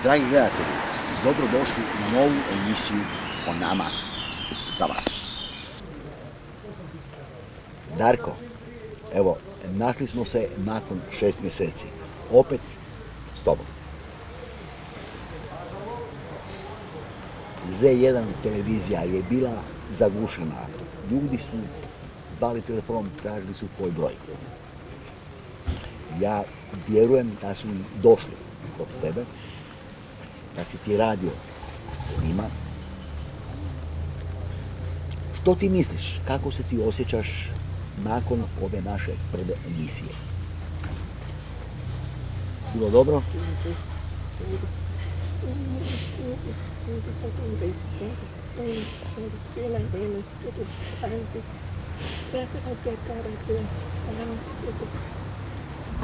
Dragi gledatelji, dobrodošli u novu emisiju o nama za vas. Darko, evo, našli smo se nakon 6 mjeseci. Opet s tobom. Z1 televizija je bila zagušena. Ljudi su zvali telefonom, tražili su tvoj broj. Ja vjerujem da su došli kod tebe, da si ti radio s njima. Što ti misliš, kako se ti osjećaš nakon ove naše prve emisije? Bilo dobro?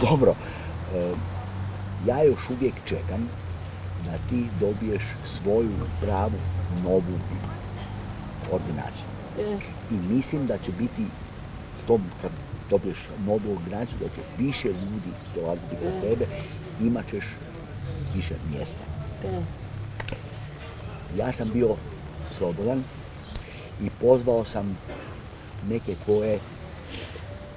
Dobro. Ja još uvijek čekam da ti dobiješ svoju pravu novu ordinaciju. I mislim da će biti tom, kad dobiješ novu ordinaciju, da će više ljudi dolaziti kod tebe, imat ćeš više mjesta. Ja sam bio slobodan i pozvao sam neke tvoje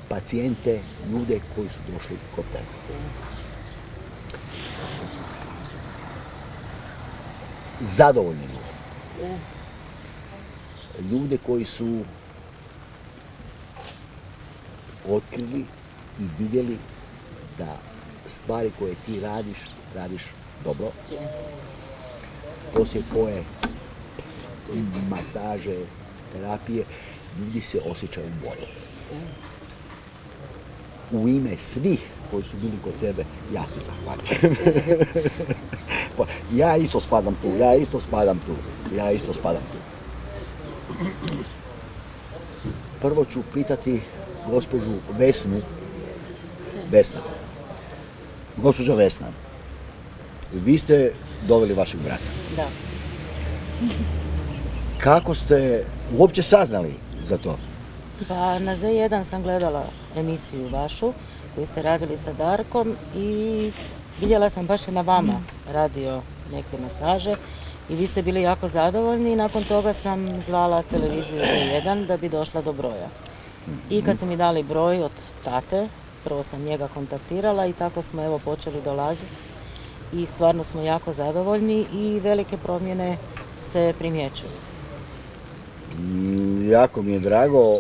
pacijente, ljude koji su došli kod tebe. Zadovoljni ljudi. Ljude koji su otkrili i vidjeli da stvari koje ti radiš dobro. Poslije koje masaže, terapije, ljudi se osjećaju bolje. U ime svih koji su bili kod tebe, ja ti zahvaljujem. Ja isto spadam tu. Prvo ću pitati gospođu Vesna. Gospođo Vesna, vi ste doveli vašeg brata. Da. Kako ste uopće saznali za to? Pa na Z1 sam gledala emisiju vašu koju ste radili sa Darkom i vidjela sam baš je na vama radio neke masaže i vi ste bili jako zadovoljni i nakon toga sam zvala televiziju Z1 da bi došla do broja. I kad su mi dali broj od tate, prvo sam njega kontaktirala i tako smo evo počeli dolaziti i stvarno smo jako zadovoljni i velike promjene se primjećuju. Jako mi je drago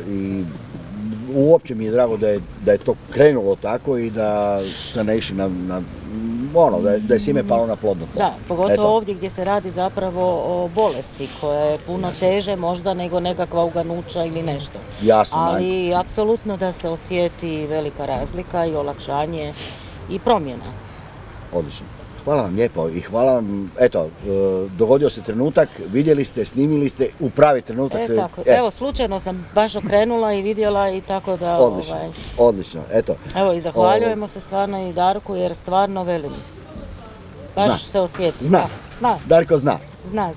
i uopće mi je drago da je to krenulo tako i da ste naišli da je sjeme palo na plodno tlo. Da, pogotovo ovdje gdje se radi zapravo o bolesti koja je puno teže možda nego nekakva uganuća ili nešto. Jasno. Ali apsolutno da se osjeti velika razlika i olakšanje i promjena. Odlično. Hvala vam lijepo i hvala vam, eto, dogodio se trenutak, vidjeli ste, snimili ste, u pravi trenutak se... Tako. Evo, slučajno sam baš okrenula i vidjela i tako da... Odlično, eto. Evo, i zahvaljujemo se stvarno i Darku jer stvarno velim. Baš se osjeti. Zna. Darko zna. Zna.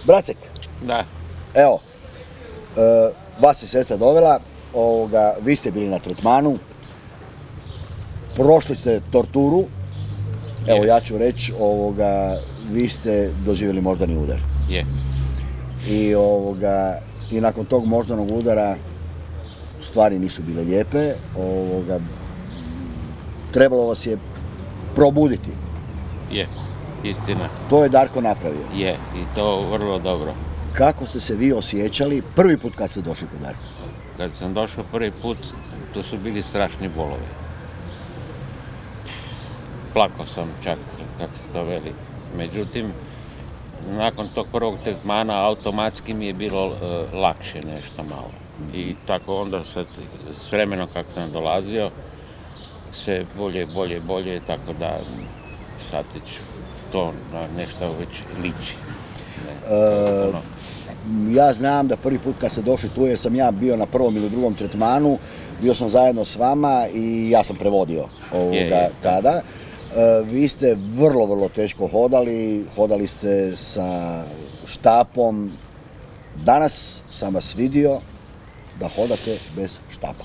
Bracek. Da. Evo, vas je sestra dovela, vi ste bili na tretmanu, prošli ste torturu. Evo, ja ću reći, vi ste doživjeli moždani udar. Je. I nakon tog moždanog udara stvari nisu bile lijepe. Trebalo vas je probuditi. Je, istina. To je Darko napravio. Je, i to vrlo dobro. Kako ste se vi osjećali prvi put kad ste došli kod Darka? Kad sam došao prvi put, to su bili strašni bolovi. Plakao sam čak, kako se to veli. Međutim, nakon tog prvog tretmana automatski mi je bilo lakše nešto malo. I tako onda s vremenom kako sam dolazio, sve bolje, tako da sad to na nešto već liči. Ja znam da prvi put kad ste došli tu, jer sam ja bio na prvom ili drugom tretmanu, bio sam zajedno s vama i ja sam prevodio tada. Vi ste vrlo teško hodali ste sa štapom. Danas sam vas vidio da hodate bez štapa.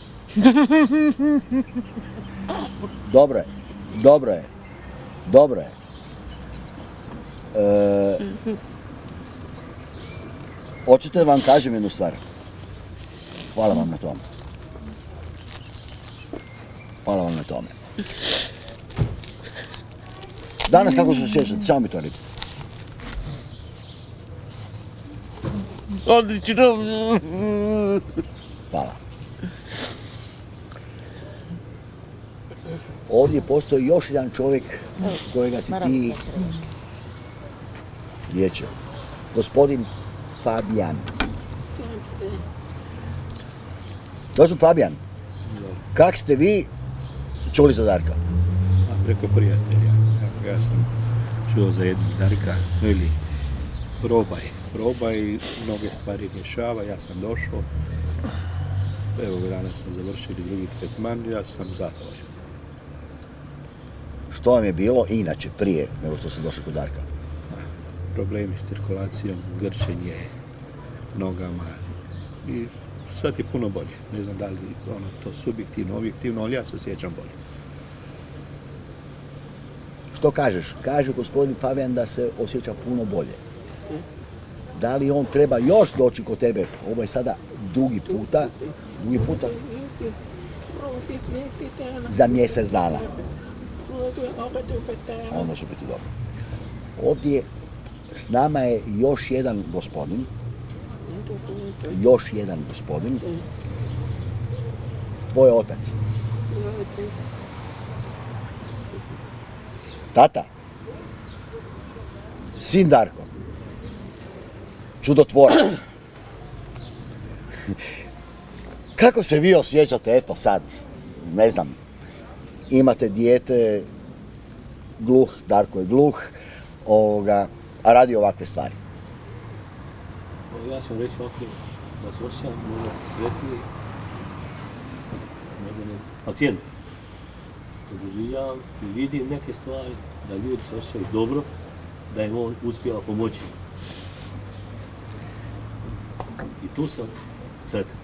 Dobro je. Hoćete da vam kažem jednu stvar? Hvala vam na tome. Hvala vam na tome. Danas kako se osjećate? Samo mi to recite. Odlično. Hvala. Ovdje postoji još jedan čovjek kojega si ti liječio. Gospodin Fabijan. Gospodin Fabijan, kak ste vi čuli za Darka? Preko prijatelja. Ja sam čuo za jednog Darka, ili probaj, mnoge stvari rješava, ja sam došao. Evo danas sam završili drugi tretman, ja sam zadovoljan. Što vam je bilo inače prije nego što ste došli kod Darka? Problemi s cirkulacijom, grčenje nogama i sad je puno bolje. Ne znam da li to subjektivno, objektivno, ali ja se osjećam bolje. Što kažeš? Kaže gospodin Fabijan da se osjeća puno bolje. Da li on treba još doći kod tebe? Ovo je sada drugi puta. Za mjesec dana. Onda će biti dobro. Ovdje s nama je još jedan gospodin. Tvoj otac. Tata. Sin Darko. Čudotvorac. Kako se vi osjećate, eto sad, ne znam, imate dijete, gluh, Darko je gluh, a radi ovakve stvari? Ja ću reći ovako da se osjećam možda sretniji nego pacijent. Što doživljavam i vidim neke stvari, da ljudi se osjećaju dobro, da im on uspijeva pomoći. I tu sam sretan.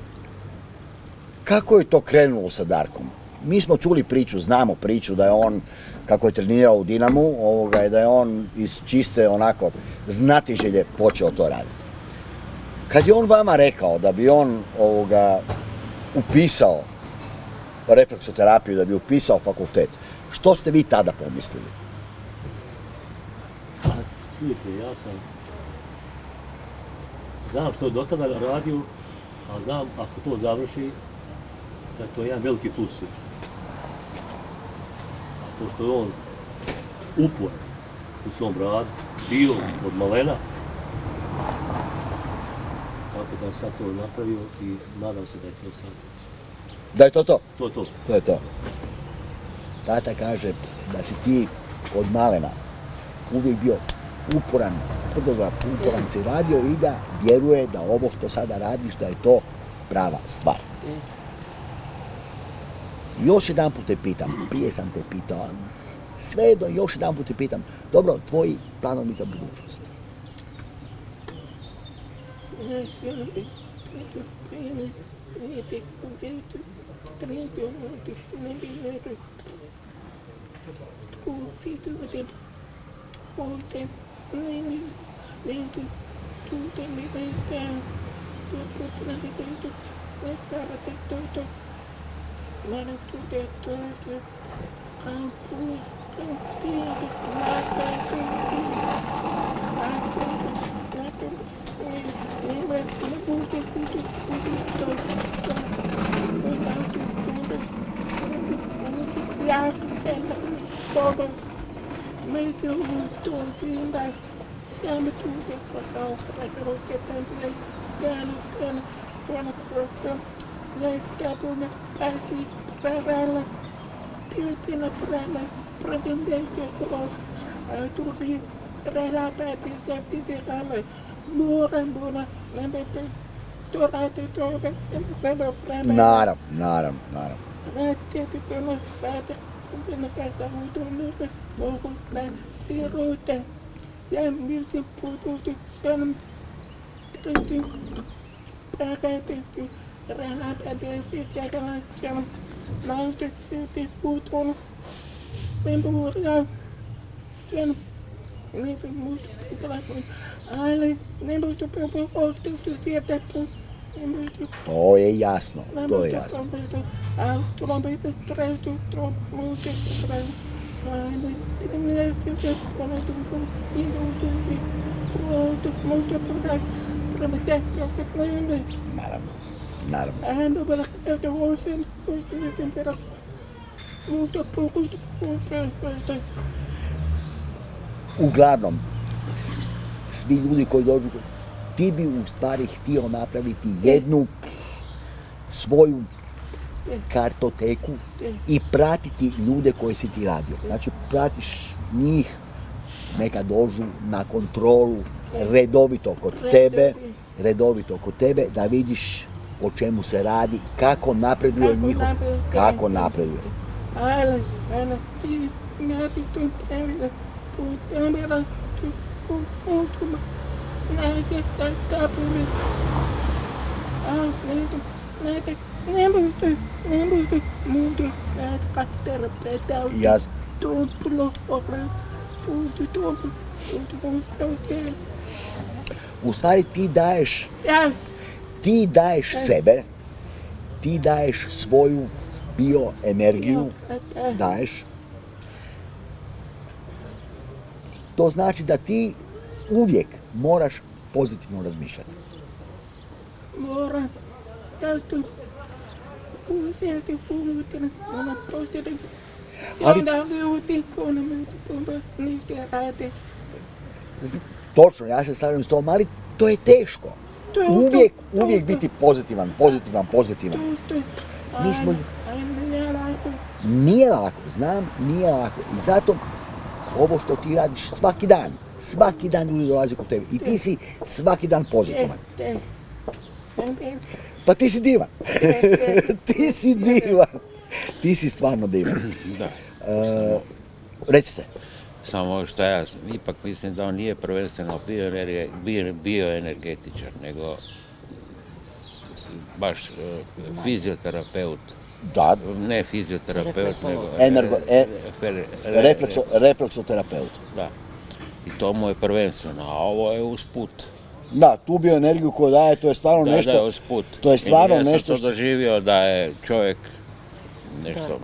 Kako je to krenulo sa Darkom? Mi smo čuli priču, znamo priču da je on, kako je trenirao u Dinamu, da je on iz čiste onako znatiželje počeo to raditi. Kad je on vama rekao da bi on upisao refleksoterapiju, da bi upisao fakultet, što ste vi tada pomislili? Čujte, ja sam znam što je do tada radio, a znam ako to završi, da je to jedan veliki plus. A pošto je on uporan u svom radu, bio od malena, tako da je sad to napravio i nadam se da je to sad. Da je to to? To je to. To je to. Tata kaže da si ti od malena uvijek bio uporan, uporan si radio i da vjeruje da ovo što sada radiš da je to prava stvar. Još jedan put te pitam, prije sam te pitao, svejedno još jedan put te pitam, dobro, tvoji planovi za budućnost? Naravno. nisam multiplikatni, ali ne možete ostati u svijetu. To je jasno, to je jasno. A trombete stresu, trombete stresu. Naravno, naravno. Uglavnom, svi ljudi koji dođu, ti bi u stvari htio napraviti jednu svoju kartoteku i pratiti ljude koje si ti radio. Znači, pratiš njih, neka dođu na kontrolu redovito kod tebe, da vidiš o čemu se radi, kako napreduje njihov, kako napreduje. Jasno. U stvari ti daješ sebe, ti daješ svoju bioenergiju, daješ. To znači da ti uvijek moraš pozitivno razmišljati. Moram, da su uzeti pozitivno, ona pozitivno. Sada ljudi koji nam niste rade. Točno, ja se slažem s tom, ali to je teško. Uvijek biti pozitivan. Nije lako, znam, nije lako. I zato ovo što ti radiš svaki dan ljudi dolaze kod tebe i ti si svaki dan pozitivan. Pa ti si divan. Ti si stvarno divan. Da. Recite. Samo što ja ipak mislim da on nije prvenstveno bioenergetičar, nego baš fizioterapeut. Da. Ne fizioterapeut, nego refleksoterapeut. Da. I to mu je prvenstveno, a ovo je usput. Da, tu bioenergiju koju daje, to je stvarno nešto... Da, usput. To je stvarno nešto što... Ja sam to doživio da je čovjek nešto...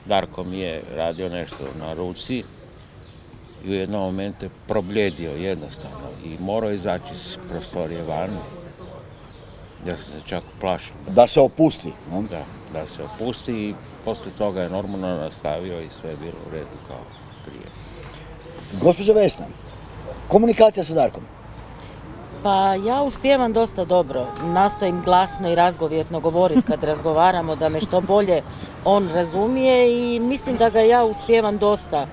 Darko mi je radio nešto na ruci i u jednom momentu je probljedio jednostavno i morao izaći iz prostorije van. Ja sam se čak uplašio. Da se opusti. Da se opusti i poslije toga je normalno nastavio i sve je bilo u redu kao prije. Gospođa Vesna, komunikacija sa Darkom? Pa ja uspijevam dosta dobro. Nastojim glasno i razgovjetno govoriti kad razgovaramo, da me što bolje on razumije i mislim da ga ja uspijevam dosta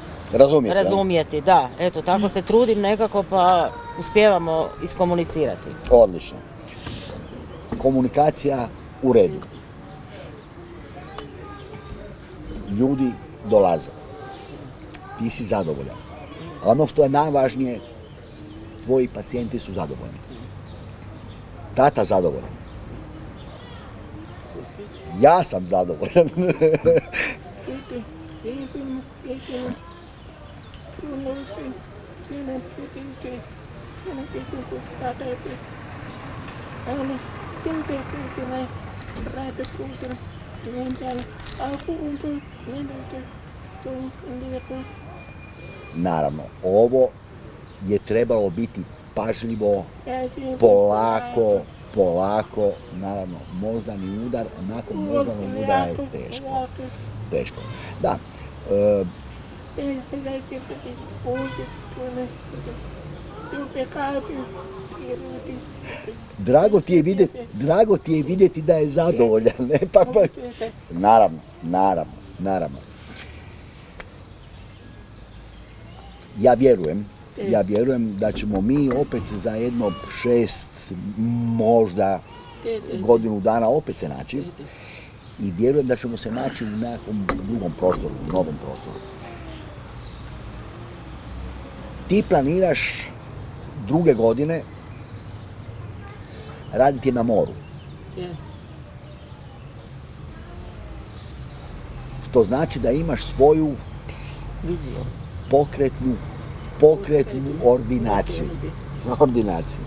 razumjeti. Da, eto, tako se trudim nekako pa uspijevamo iskomunicirati. Odlično. Komunikacija u redu. Ljudi dolaze. Ti si zadovoljan. A ono što je najvažnije, tvoji pacijenti su zadovoljni. Tata zadovoljan. Ja sam zadovoljan. Naravno, ovo je trebalo biti pažljivo, polako, naravno, moždani udar, nakon moždanog udara je teško. Da. Drago ti je vidjeti da je zadovoljan, ne? Naravno. Ja vjerujem da ćemo mi opet za jedno 6, možda godinu dana opet se naći i vjerujem da ćemo se naći u nekakvom drugom prostoru, novom prostoru. Ti planiraš druge godine raditi na moru. Što znači da imaš svoju viziju, pokretnu pokretnu ordinaciju. Ordinaciju.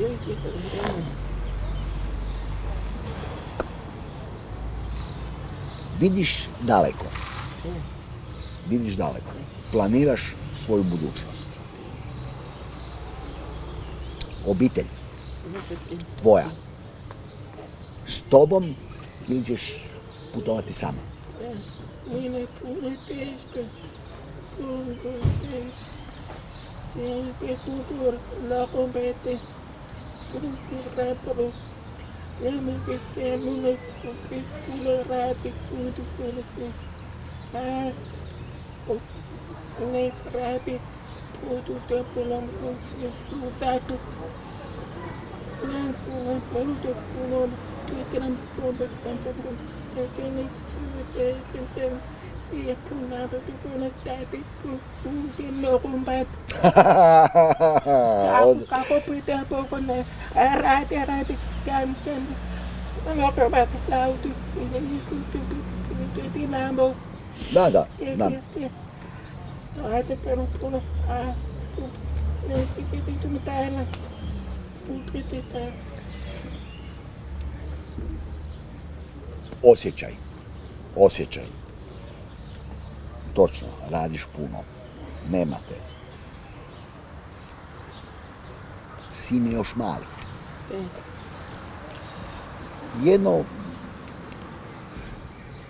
Vidiš daleko. Vidiš daleko. Planiraš svoju budućnost. Obitelj. Tvoja. S tobom ili ćeš putovati sama? Mine puno teško. Puno se. Se kultur nakon bete. Kultur raporo. Nema bete muno puno radi kudu kudu. Ne radi kudu da pulam se susatu. Ne puno puno Tiedän Suomen siihen punavasti vuonna täytyy uusien nokumpat. Kako pitää puhua rääti käymään. Nokumpat lautu. Tilamo. Da. Ajate perustuna. Ne pitää täällä. Pitää. Osjećaj. Točno, radiš puno. Nemate. Sin je još mali. Jedno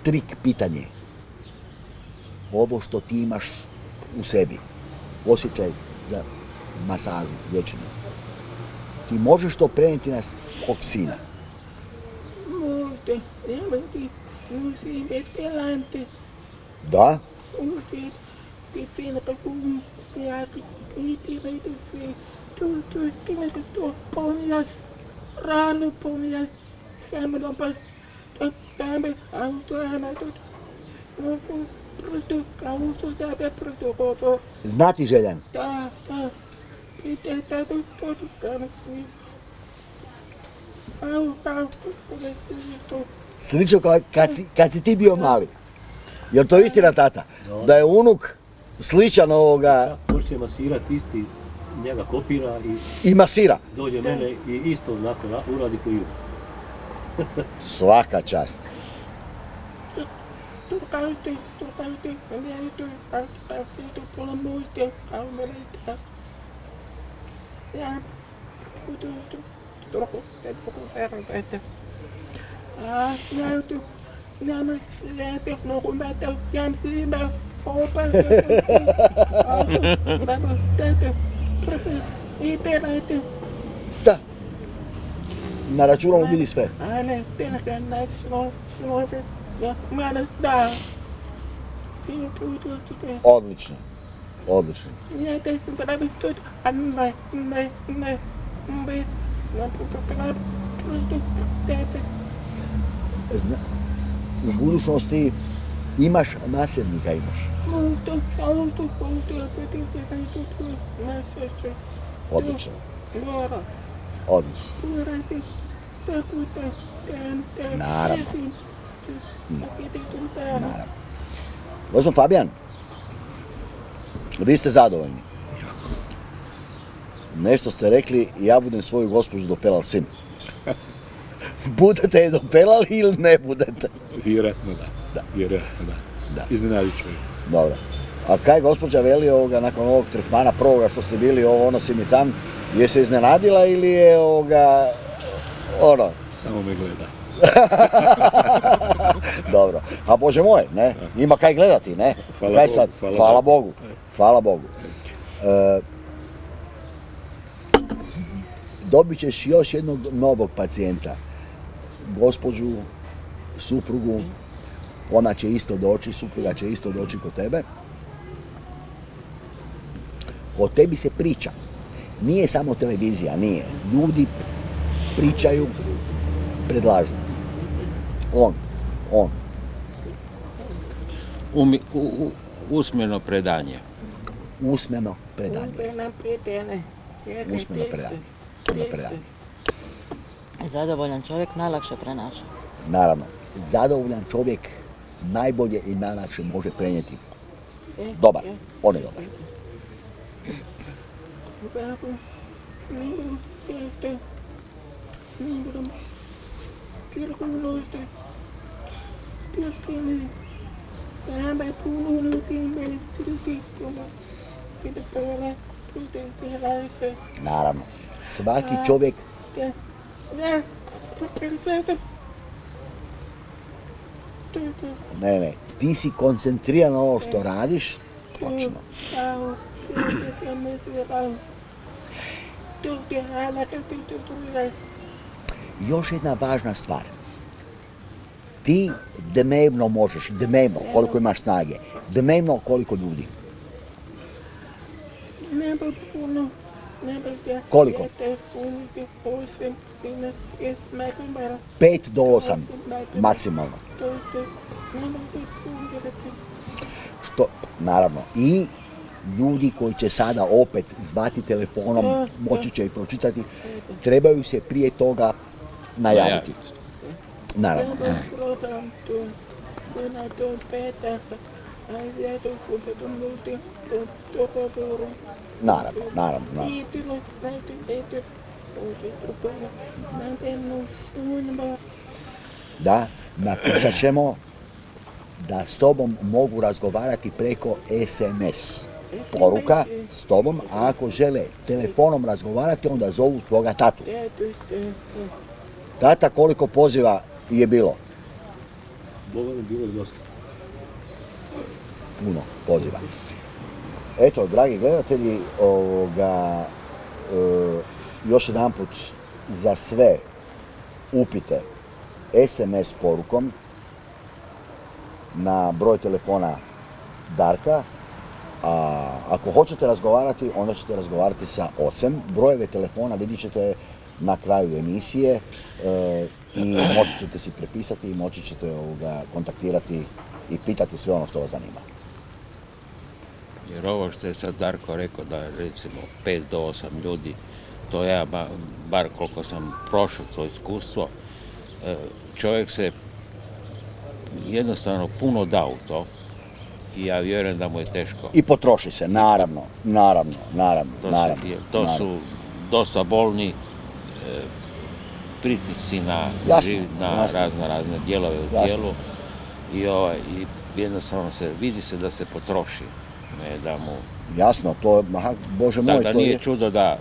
trik pitanje. Ovo što ti imaš u sebi. Osjećaj za masažu, liječenje. Ti možeš to prenijeti na svog sina. Uusi vetelante. Da? Uusi finka ja iti se tu pomjas ranu pomjas samlopas tame austrana no prosto kausto da prosto kovo. Znati željan? Da. Pite to stane. Slično kad si ti bio mali. Jel to istina, tata? Da je unuk sličan ovoga... Počne masirati isti, njega kopira i masira. Dođe mene i isto nakon uradi koji ju. Svaka čast. Tu kažete, tu pola muiste, kao melita. Ja, Turku, poco ferro. Näyty. Nämä lähtee nokumätä jämpimä. Opa. Nämä täytyy. Itse näytyy. Da. Na računalu vidi sve. Ale telekään näissä sinuosi. Ja mä nyt da. Odlično. Ja tehty päivittyt. Ne. U budućnosti imaš nasljednika, imaš. Odlično. Naravno. Gospodin Fabijan, vi ste zadovoljni. Nešto ste rekli, ja budem svoju gospođu dopelal sin. Budete je dopelali ili ne budete? Vjerojatno da. Iznenadit ću je. Dobro. A kaj gospođa veli nakon ovog tretmana prvoga što ste bili si mi tam, je se iznenadila ili je Samo me gleda. Dobro. A Bože moj, ne? Ima kaj gledati, ne? Hvala Bogu. Dobit ćeš još jednog novog pacijenta. Gospođu, suprugu, ona će isto doći, supruga će isto doći kod tebe. O tebi se priča. Nije samo televizija, nije. Ljudi pričaju, predlažu. On. Usmeno predanje. Usmeno predanje. Zadovoljan čovjek najlakše prenaša. Naravno, zadovoljan čovjek najbolje i najlakše može prenijeti. Dobar, on je dobar. Babo, ne budu često, ne budem kirkulosti, tiskeli, sampai puno ljudime, kritikkoma, mitä tuolla protestilaissa. Naravno, svaki čovjek, Ja, često. ne, ti si koncentriran na ovo što radiš, točno. Kao, sve sam mesirao. Tuti hala kad ti tulee. Još jedna važna stvar. Ti dnevno možeš, dnevno, koliko imaš snage, dnevno koliko ljudi. Ne bi puno, ne bi ja. Koliko? Te puniti 8, 5 maksimalno. 5 do 8, maksimalno. To je, ne bi te puniti. Što, naravno, i ljudi koji će sada opet zvati telefonom, moći će i pročitati, trebaju se prije toga najaviti. Naravno. Ja program tu, kuna tu petak, a ja tu kuda muti, to povoro. Naravno. Itilo, näytin etu, oži upala, näytin suunba. Da, napisat ćemo da s tobom mogu razgovarati preko SMS poruka s tobom, a ako žele telefonom razgovarati, onda zovu tvoga tatu. Tata, koliko poziva je bilo? Boga mi bilo je dosta. Puno poziva. Eto, dragi gledatelji, još jedanput za sve upite SMS porukom na broj telefona Darka, a ako hoćete razgovarati, onda ćete razgovarati sa ocem. Brojeve telefona vidjet ćete na kraju emisije i moći ćete si prepisati i moći ćete kontaktirati i pitati sve ono što vas zanima. Jer ovo što je sad Darko rekao, da recimo 5 do 8 ljudi, to ja, bar koliko sam prošao to iskustvo, čovjek se jednostavno puno da u to i ja vjerujem da mu je teško. I potroši se, naravno. To su dosta bolni pritisci na razne dijelove u tijelu i jednostavno vidi se da se potroši. Da mu... Jasno, to, Bože moj, to je... Da nije čudo da,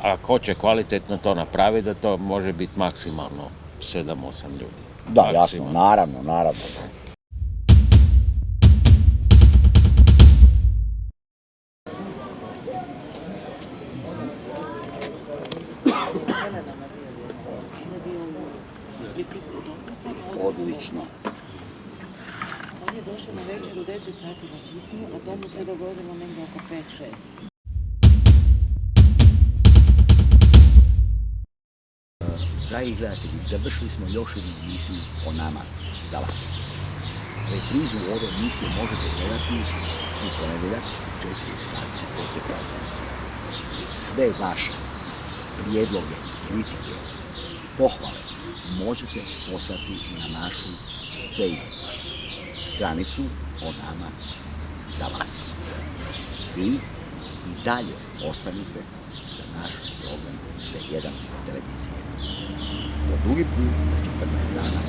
ako hoće kvalitetno to napraviti, da to može biti maksimalno 7-8 ljudi. Da, jasno, naravno. Odlično. On je došao na večer u 10 sati na hitnu, a to mu se dogodilo negdje oko 5-6. Dragi gledatelji, završili smo još jednu emisiju o nama za vas. Reprizu ove emisije možete gledati u ponedjeljak u 4 sati poslije podne. Sve vaše prijedloge, kritike, pohvale možete poslati na našu Facebook stranicu o nama za vas. Vi i dalje ostanite za naš program C1 televizije. Do drugi put za 14 dana.